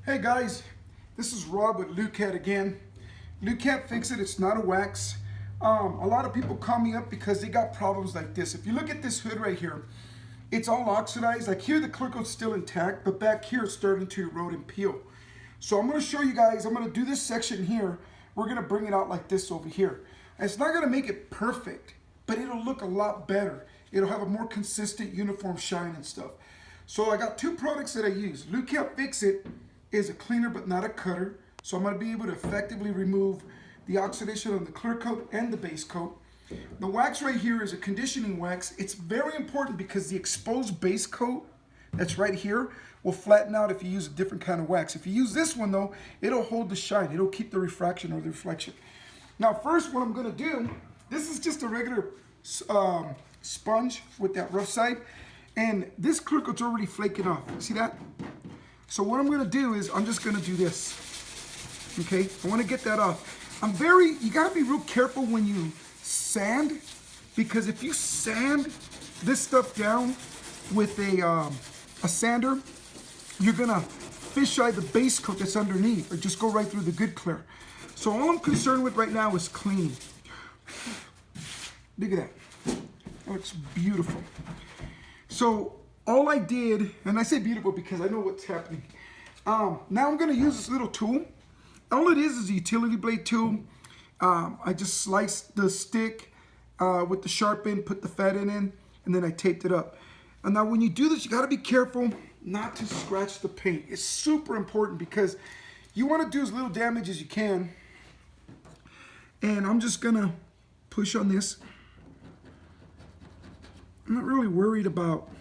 Hey guys, this is Rob with Lukat again. Lukat Fix It, it's not a wax. A lot of people call me up because they got problems like this. If you look at this hood right here, it's all oxidized. Like here the clear coat's still intact, but back here it's starting to erode and peel. So I'm going to show you guys, I'm going to do this section here. We're going to bring it out like this over here. And it's not going to make it perfect, but it'll look a lot better. It'll have a more consistent uniform shine and stuff. So I got two products that I use. Lukat Fix It is a cleaner but not a cutter. So I'm going to be able to effectively remove the oxidation on the clear coat and the base coat. The wax right here is a conditioning wax. It's very important because the exposed base coat that's right here will flatten out if you use a different kind of wax. If you use this one though, it'll hold the shine. It'll keep the refraction or the reflection. Now first what I'm going to do, this is just a regular sponge with that rough side. And this clear coat's already flaking off. See that? So what I'm going to do is I'm just going to do this. Okay, I want to get that off. You got to be real careful when you sand, because if you sand this stuff down with a sander, you're going to fisheye the base coat that's underneath or just go right through the good clear. So all I'm concerned with right now is cleaning. Look at that. That looks beautiful. So all I did, and I say beautiful because I know what's happening. Now I'm going to use this little tool. All it is a utility blade tool. I just sliced the stick with the sharp end, put the fat end in, and then I taped it up. And now when you do this, you got to be careful not to scratch the paint. It's super important because you want to do as little damage as you can. And I'm just going to push on this. I'm not really worried about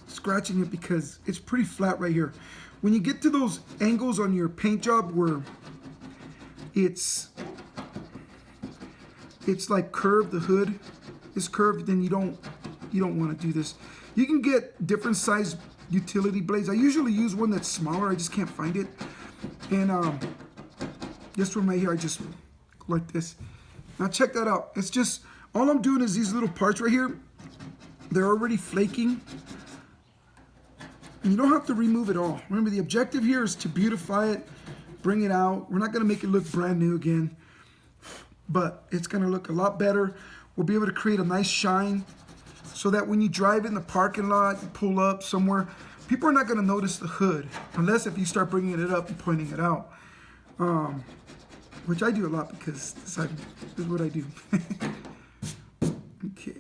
scratching it because it's pretty flat right here. When you get to those angles on your paint job where it's like curved, the hood is curved, then you don't want to do this. You can get different size utility blades. I usually use one that's smaller. I just can't find it. And this one right here, I just go like this. Now check that out. It's just, all I'm doing is these little parts right here, they're already flaking. And you don't have to remove it all. Remember, the objective here is to beautify it, bring it out. We're not gonna make it look brand new again, but it's gonna look a lot better. We'll be able to create a nice shine so that when you drive in the parking lot, you pull up somewhere, people are not gonna notice the hood, unless if you start bringing it up and pointing it out. Which I do a lot because this is what I do. Okay.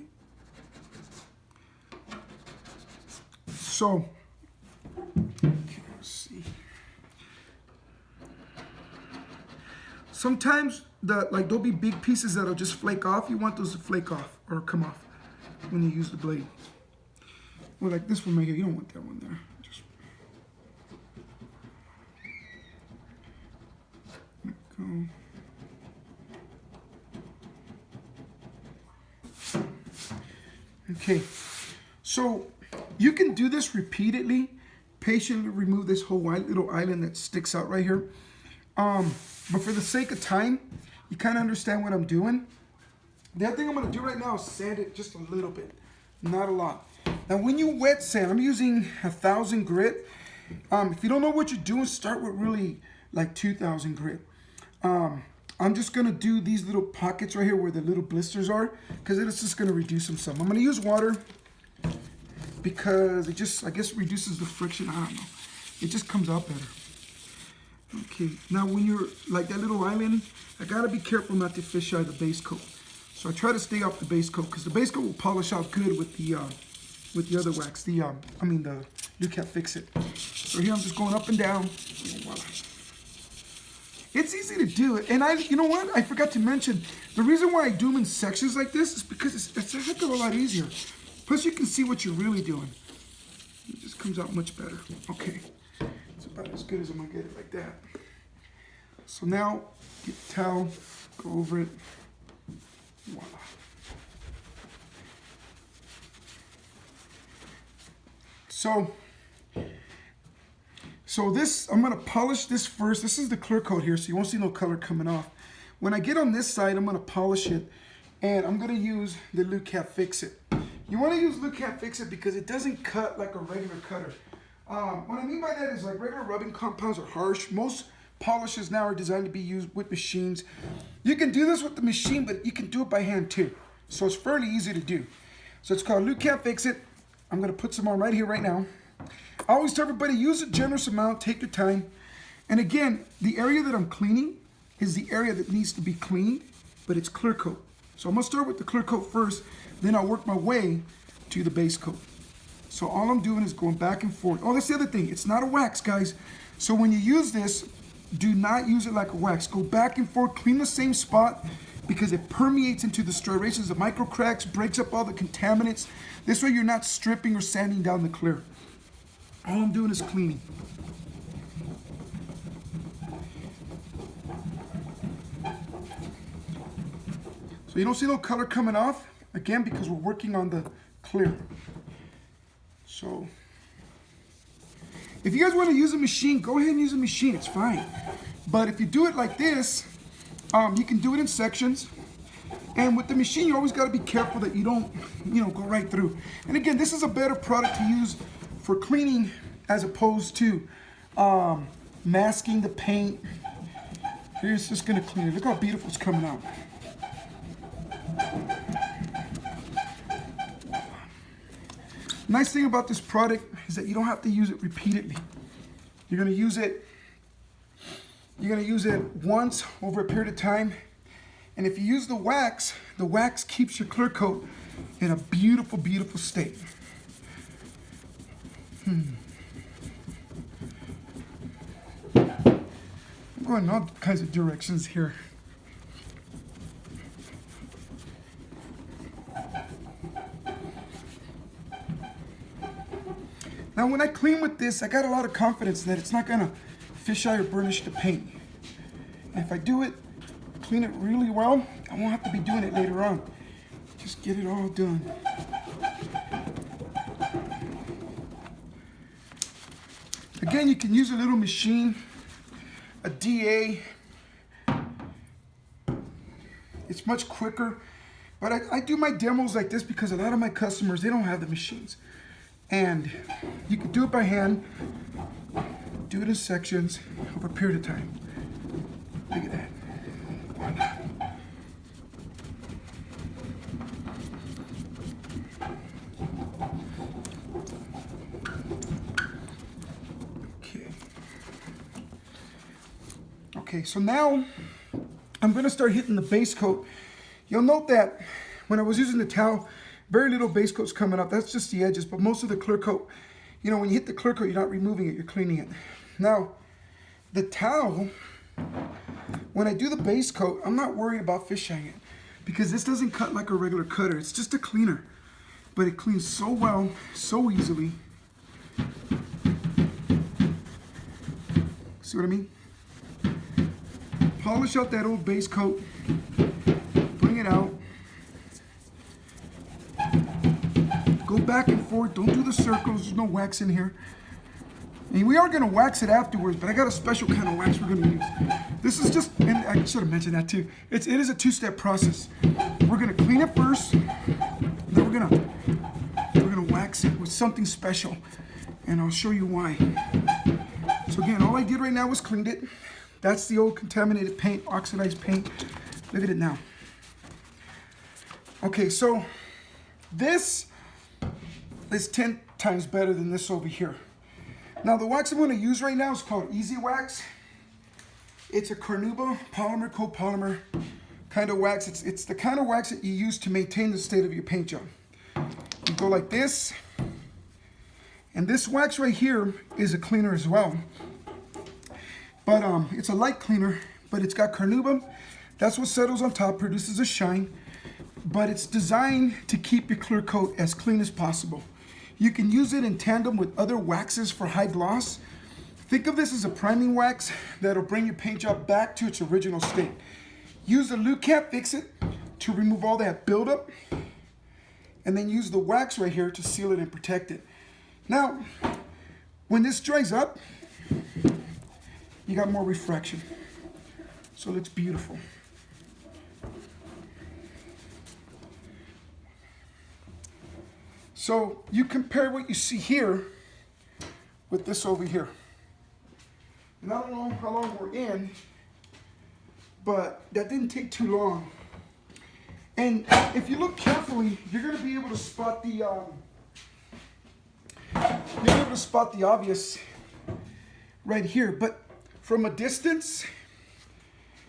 So, okay, let's see. Sometimes there'll be big pieces that'll just flake off. You want those to flake off or come off when you use the blade. Well, like this one right here, you don't want that one there. Just let go. Okay, so you can do this repeatedly, patiently remove this whole white little island that sticks out right here. But for the sake of time, you kind of understand what I'm doing. The other thing I'm going to do right now is sand it just a little bit, not a lot. Now when you wet sand, I'm using 1,000 grit. If you don't know what you're doing, start with really like 2,000 grit. I'm just going to do these little pockets right here where the little blisters are, because it's just going to reduce them some. I'm going to use water because it just, I guess, reduces the friction. I don't know. It just comes out better. Okay, now when you're like that little island, I got to be careful not to fisheye the base coat. So I try to stay off the base coat because the base coat will polish out good with the other wax, the Lukat Fix It. So here I'm just going up and down. Voila. It's easy to do it, and you know what? I forgot to mention, the reason why I do them in sections like this is because it's a heck of a lot easier. Plus you can see what you're really doing. It just comes out much better. Okay, it's about as good as I'm gonna get it like that. So now, get the towel, go over it, voila. So this, I'm gonna polish this first. This is the clear coat here, so you won't see no color coming off. When I get on this side, I'm gonna polish it, and I'm gonna use the Lukat Fix It. You want to use Lukat Fix It because it doesn't cut like a regular cutter. What I mean by that is like regular rubbing compounds are harsh. Most polishes now are designed to be used with machines. You can do this with the machine, but you can do it by hand too. So it's fairly easy to do. So it's called Lukat Fix It. I'm gonna put some on right here, right now. I always tell everybody, use a generous amount, take your time. And again, the area that I'm cleaning is the area that needs to be cleaned, but it's clear coat. So I'm gonna start with the clear coat first, then I'll work my way to the base coat. So all I'm doing is going back and forth. Oh, that's the other thing, it's not a wax, guys. So when you use this, do not use it like a wax. Go back and forth, clean the same spot, because it permeates into the striations, the micro cracks, breaks up all the contaminants. This way you're not stripping or sanding down the clear. All I'm doing is cleaning. So you don't see no color coming off, again, because we're working on the clear. So if you guys want to use a machine, go ahead and use a machine, it's fine. But if you do it like this, you can do it in sections. And with the machine, you always got to be careful that you don't, go right through. And again, this is a better product to use for cleaning as opposed to masking the paint. Here's just going to clean it. Look how beautiful it's coming out. Nice thing about this product is that you don't have to use it repeatedly. You're going to use it once over a period of time. And if you use the wax keeps your clear coat in a beautiful, beautiful state. I'm going in all kinds of directions here. Now when I clean with this, I got a lot of confidence that it's not gonna fisheye or burnish the paint. And if I do it, clean it really well, I won't have to be doing it later on. Just get it all done. Again, you can use a little machine, a DA. It's much quicker, but I do my demos like this because a lot of my customers, they don't have the machines. And you can do it by hand, do it in sections over a period of time. Look at that. Okay, so now I'm gonna start hitting the base coat. You'll note that when I was using the towel, very little base coat's coming up. That's just the edges, but most of the clear coat, when you hit the clear coat, you're not removing it, you're cleaning it. Now, the towel, when I do the base coat, I'm not worried about fisheyeing it because this doesn't cut like a regular cutter. It's just a cleaner, but it cleans so well, so easily. See what I mean? Polish out that old base coat, bring it out. Go back and forth, don't do the circles, there's no wax in here. And we are gonna wax it afterwards, but I got a special kind of wax we're gonna use. This is just, and I should have mentioned that too, it is a two-step process. We're gonna clean it first, then we're gonna wax it with something special, and I'll show you why. So again, all I did right now was cleaned it. That's the old contaminated paint, oxidized paint. Look at it now. Okay, so this is 10 times better than this over here. Now the wax I'm going to use right now is called Easy Wax. It's a carnauba polymer, copolymer kind of wax. It's the kind of wax that you use to maintain the state of your paint job. You go like this, and this wax right here is a cleaner as well. But it's a light cleaner, but it's got carnauba. That's what settles on top, produces a shine. But it's designed to keep your clear coat as clean as possible. You can use it in tandem with other waxes for high gloss. Think of this as a priming wax that'll bring your paint job back to its original state. Use the Lukat Fix It to remove all that buildup, and then use the wax right here to seal it and protect it. Now, when this dries up, you got more refraction. So it looks beautiful. So you compare what you see here with this over here. And I don't know how long we're in, but that didn't take too long. And if you look carefully, you're going to be able to spot the obvious right here. But from a distance,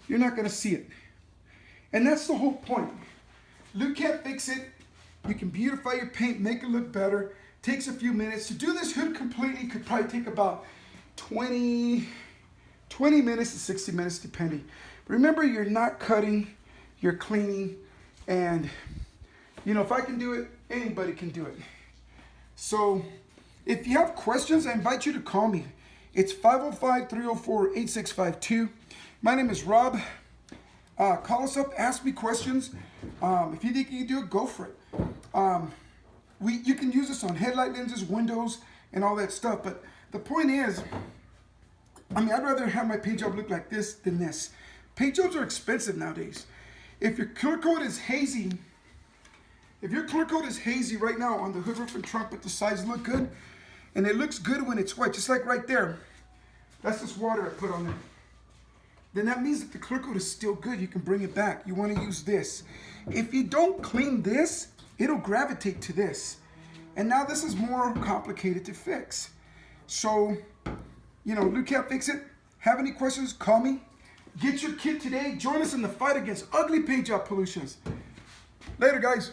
you're not going to see it. And that's the whole point. Lukat Fix It. You can beautify your paint, make it look better. Takes a few minutes. To do this hood completely could probably take about 20 minutes to 60 minutes depending. Remember, you're not cutting, you're cleaning. And, you know, if I can do it, anybody can do it. So, if you have questions, I invite you to call me. It's 505-304-8652. My name is Rob. Call us up, ask me questions. If you think you can do it, go for it. You can use this on headlight lenses, windows, and all that stuff. But the point is, I mean, I'd rather have my paint job look like this than this. Paint jobs are expensive nowadays. If your clear coat is hazy, right now on the hood, roof, and trunk, but the sides look good, and it looks good when it's white, just like right there. That's just water I put on there. Then that means that the clear coat is still good. You can bring it back. You want to use this. If you don't clean this, it'll gravitate to this. And now this is more complicated to fix. So, you know, Lukat Fix It. Have any questions, call me. Get your kit today. Join us in the fight against ugly paint job pollutions. Later, guys.